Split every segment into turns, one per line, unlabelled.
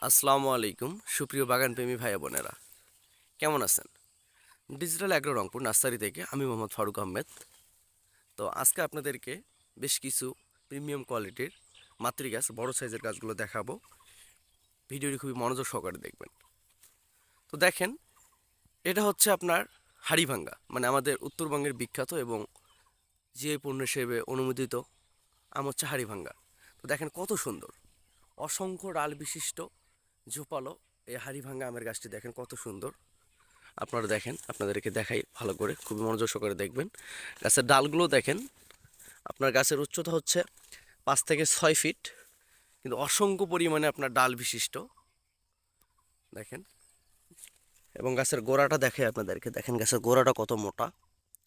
আসসালামু আলাইকুম সুপ্রিয় বাগানপ্রেমী ভাই বোনেরা, কেমন আছেন? ডিজিটাল অ্যাগ্রো রংপুর নার্সারি থেকে আমি মোহাম্মদ ফারুক আহমেদ। তো আজকে আপনাদেরকে বেশ কিছু প্রিমিয়াম কোয়ালিটির মাতৃ গাছ, বড় সাইজের গাছগুলো দেখাবো। ভিডিওটি খুবই মনোযোগ সহকারে দেখবেন। তো দেখেন, এটা হচ্ছে আপনার হাড়িভাঙ্গা, মানে আমাদের উত্তরবঙ্গের বিখ্যাত এবং জিআই পণ্য হিসেবে অনুমোদিত আম হচ্ছে হাড়িভাঙ্গা। তো দেখেন কত সুন্দর, অসংখ্য ডাল বিশিষ্ট ঝোপালো এই হাড়িভাঙ্গা আমের গাছটি দেখেন কত সুন্দর। আপনারা দেখেন, আপনাদেরকে দেখাই ভালো করে, খুবই মনোযোগ সহকারে দেখবেন। গাছের ডালগুলো দেখেন, আপনার গাছের উচ্চতা হচ্ছে 5 থেকে 6 ফিট, কিন্তু অসংখ্য পরিমাণে আপনার ডাল বিশিষ্ট দেখেন। এবং গাছের গোড়াটা দেখে আপনাদেরকে, দেখেন গাছের গোড়াটা কত মোটা,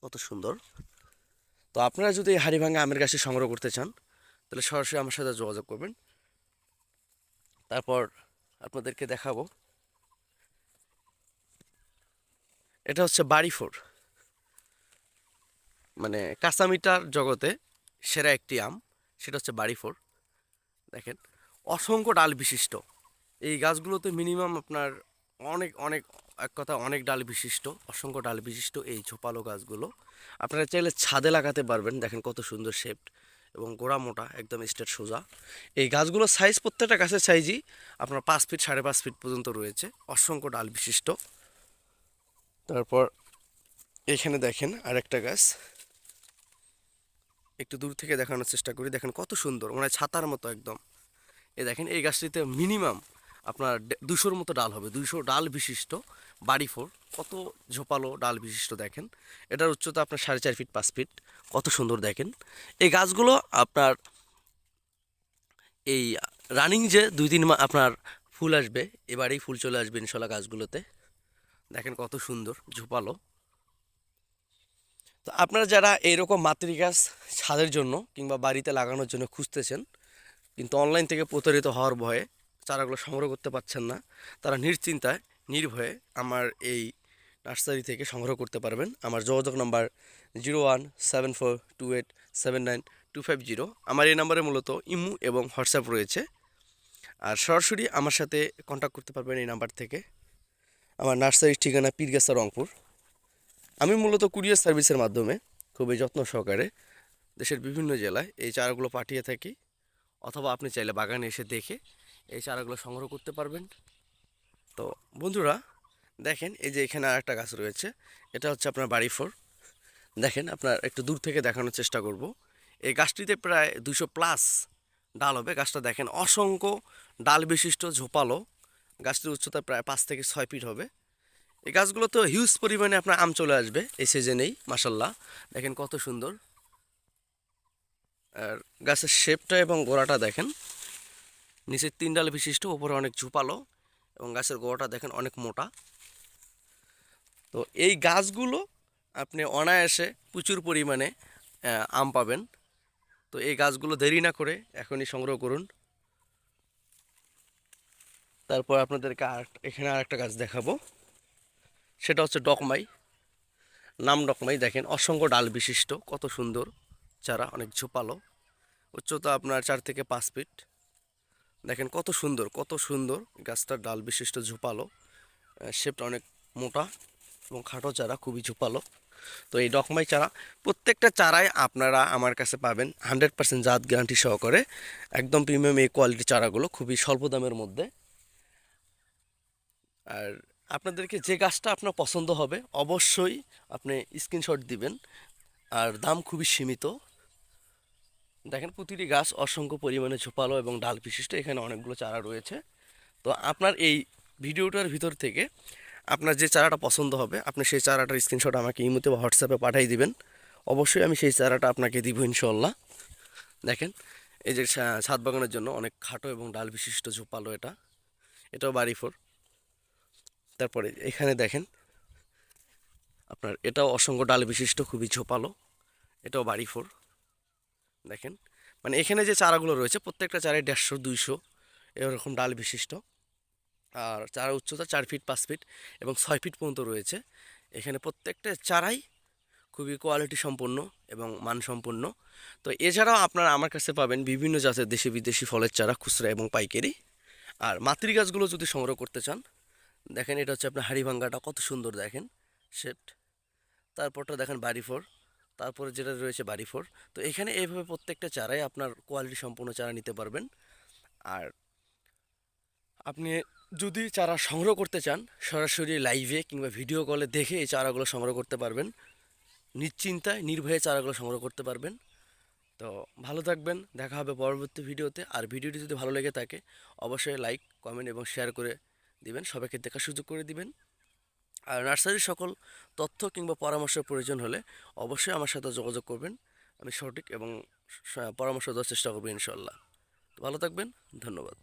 কত সুন্দর। তো আপনারা যদি এই হাড়িভাঙ্গা আমের গাছটি সংগ্রহ করতে চান তাহলে সরাসরি আমার সাথে যোগাযোগ করবেন। তারপর আপনাদেরকে দেখাবো, এটা হচ্ছে বাড়ি ফোর, মানে কাঁচামিটার জগতে সেরা একটি আম, সেটা হচ্ছে বাড়ি ফোর। দেখেন অসংখ্য ডাল বিশিষ্ট এই গাছগুলোতে মিনিমাম আপনার অনেক অনেক, এক কথা অনেক ডাল বিশিষ্ট, অসংখ্য ডাল বিশিষ্ট এই ঝোপালো গাছগুলো আপনারা চাইলে ছাদে লাগাতে পারবেন। দেখেন কত সুন্দর শেপড এবং গোড়া মোটা, একদম স্ট্রেট সোজা। এই গাছগুলোর সাইজ, প্রত্যেকটা গাছের সাইজই আপনার 5 ফিট 5.5 ফিট পর্যন্ত রয়েছে, অসংখ্য ডাল বিশিষ্ট। তারপর এখানে দেখেন আরেকটা গাছ, একটু দূর থেকে দেখানোর চেষ্টা করি। দেখেন কত সুন্দর, মানে ছাতার মতো একদম। এই দেখেন এই গাছটিতে মিনিমাম আপনার 200-র মতো ডাল হবে, 200 ডাল বিশিষ্ট বাড়ি ফোর। কত ঝোপালো ডাল বিশিষ্ট দেখেন। এটার উচ্চতা আপনার 4.5 ফিট 5 ফিট, কত সুন্দর দেখেন। এই গাছগুলো আপনার এই রানিং যে 2-3 মাস আপনার ফুল আসবে, এবারেই ফুল চলে আসবে ইনশাল্লাহ গাছগুলোতে। দেখেন কত সুন্দর ঝোপালো। তো আপনারা যারা এইরকম মাতৃ গাছ ছাদের জন্য কিংবা বাড়িতে লাগানোর জন্য খুঁজতেছেন, কিন্তু অনলাইন থেকে প্রতারিত হওয়ার ভয়ে চারাগুলো সংগ্রহ করতে পারছেন না, তারা নিশ্চিন্তায় নির্ভয়ে আমার এই নার্সারি থেকে সংগ্রহ করতে পারবেন। আমার যোগাযোগ নাম্বার 0174287925 আমার এই নাম্বারে মূলত ইমো এবং হোয়াটসঅ্যাপ রয়েছে। আর সরাসরি আমার সাথে কন্ট্যাক্ট করতে পারবেন এই নাম্বার থেকে। আমার নার্সারির ঠিকানা পীরগাছা রংপুর। আমি মূলত কুরিয়ার সার্ভিসের মাধ্যমে খুবই যত্ন সহকারে দেশের বিভিন্ন জেলায় এই চারাগুলো পাঠিয়ে থাকি, অথবা আপনি চাইলে বাগানে এসে দেখে এই চারাগুলো সংগ্রহ করতে পারবেন। তো বন্ধুরা দেখেন, এই যে এখানে আরেকটা গাছ রয়েছে, এটা হচ্ছে আপনার বাড়ি ফোর। দেখেন, আপনার একটু দূর থেকে দেখানোর চেষ্টা করব। এই গাছটিতে প্রায় 200+ ডাল হবে। গাছটা দেখেন অসংখ্য ডাল বিশিষ্ট ঝোপালো, গাছটির উচ্চতা প্রায় 5 থেকে 6 ফিট হবে। এই গাছগুলো তো হিউজ পরিমাণে আপনার আম চলে আসবে এই সিজনেই, মাসাল্লাহ। দেখেন কত সুন্দর। আর গাছের শেপটা এবং গোড়াটা দেখেন, নিচে 3 ডাল বিশিষ্ট, উপরে অনেক ঝোপালো, এবং গাছের গোড়াটা দেখেন অনেক মোটা। তো এই গাছগুলো আপনি অনায়াসে প্রচুর পরিমাণে আম পাবেন। তো এই গাছগুলো দেরি না করে এখনই সংগ্রহ করুন। তারপর আপনাদেরকে এখানে আরেকটা গাছ দেখাবো, সেটা হচ্ছে ডকমাই, নাম ডকমাই। দেখেন অসংখ্য ডাল বিশিষ্ট, কত সুন্দর চারা, অনেক ঝোপালো, উচ্চতা আপনার 4 থেকে 5 ফিট। দেখেন কত সুন্দর, কত সুন্দর গাছটার ডাল বিশিষ্ট ঝোপালো, শেপটা অনেক মোটা এবং খাটো চারা, খুবই ঝোপালো। তো এই ডকমাই চারা প্রত্যেকটা চারাই আপনারা আমার কাছে পাবেন 100% জাত গ্যারান্টি সহকারে, একদম প্রিমিয়াম এই কোয়ালিটি চারাগুলো খুবই স্বল্প দামের মধ্যে। আর আপনাদেরকে যে গাছটা আপনার পছন্দ হবে অবশ্যই আপনি স্ক্রিনশট দিবেন। আর দাম খুবই সীমিত। দেখেন প্রতিটি গাছ অসংখ্য পরিমাণে ঝোপালো এবং ডাল বিশিষ্ট, এখানে অনেকগুলো চারা রয়েছে। তো আপনার এই ভিডিওটার ভিতর থেকে আপনার যে চারাটা পছন্দ হবে আপনি সেই চারাটার স্ক্রিনশট আমাকে ইমোতে বা হোয়াটসঅ্যাপে পাঠিয়ে দিবেন। অবশ্যই আমি সেই চারাটা আপনাকে দিব ইনশাল্লাহ। দেখেন এই যে ছাদ বাগানের জন্য অনেক খাটো এবং ডাল বিশিষ্ট ঝোপালো, এটাও বাড়ি ফোর। তারপরে এখানে দেখেন আপনার এটাও অসংখ্য ডাল বিশিষ্ট, খুবই ঝোপালো, এটাও বাড়ি ফোর। দেখেন মানে এখানে যে চারাগুলো রয়েছে প্রত্যেকটা চারাই 150-200 এরকম ডাল বিশিষ্ট। আর চারা উচ্চতা 4 ফিট 5 ফিট এবং 6 ফিট পর্যন্ত রয়েছে। এখানে প্রত্যেকটা চারাই খুবই কোয়ালিটি সম্পন্ন এবং মানসম্পন্ন। তো এছাড়াও আপনারা আমার কাছে পাবেন বিভিন্ন জাতের দেশি বিদেশি ফলের চারা, খুচরা এবং পাইকারি। আর মাতৃ গাছগুলো যদি সংগ্রহ করতে চান, দেখেন এটা হচ্ছে আপনার হাড়িভাঙ্গাটা কত সুন্দর দেখেন শেপড। তারপরটা দেখেন বাড়ি ফোর, তারপরে যেটা রয়েছে বাড়ি ফোর। তো এখানে এইভাবে প্রত্যেকটা চারাই আপনার কোয়ালিটি সম্পূর্ণ চারা নিতে পারবেন। আর আপনি যদি চারা সংগ্রহ করতে চান, সরাসরি লাইভে কিংবা ভিডিও কলে দেখে এই চারাগুলো সংগ্রহ করতে পারবেন। নিশ্চিন্তায় নির্ভয়ে চারাগুলো সংগ্রহ করতে পারবেন। তো ভালো থাকবেন, দেখা হবে পরবর্তী ভিডিওতে। আর ভিডিওটি যদি ভালো লেগে থাকে অবশ্যই লাইক, কমেন্ট এবং শেয়ার করে দিবেন, সবাইকে দেখার সুযোগ করে দিবেন। আর নার্সারির সকল তথ্য কিংবা পরামর্শের প্রয়োজন হলে অবশ্যই আমার সাথে যোগাযোগ করবেন। আমি সঠিক এবং পরামর্শ দেওয়ার চেষ্টা করবো ইনশাল্লাহ। ভালো থাকবেন, ধন্যবাদ।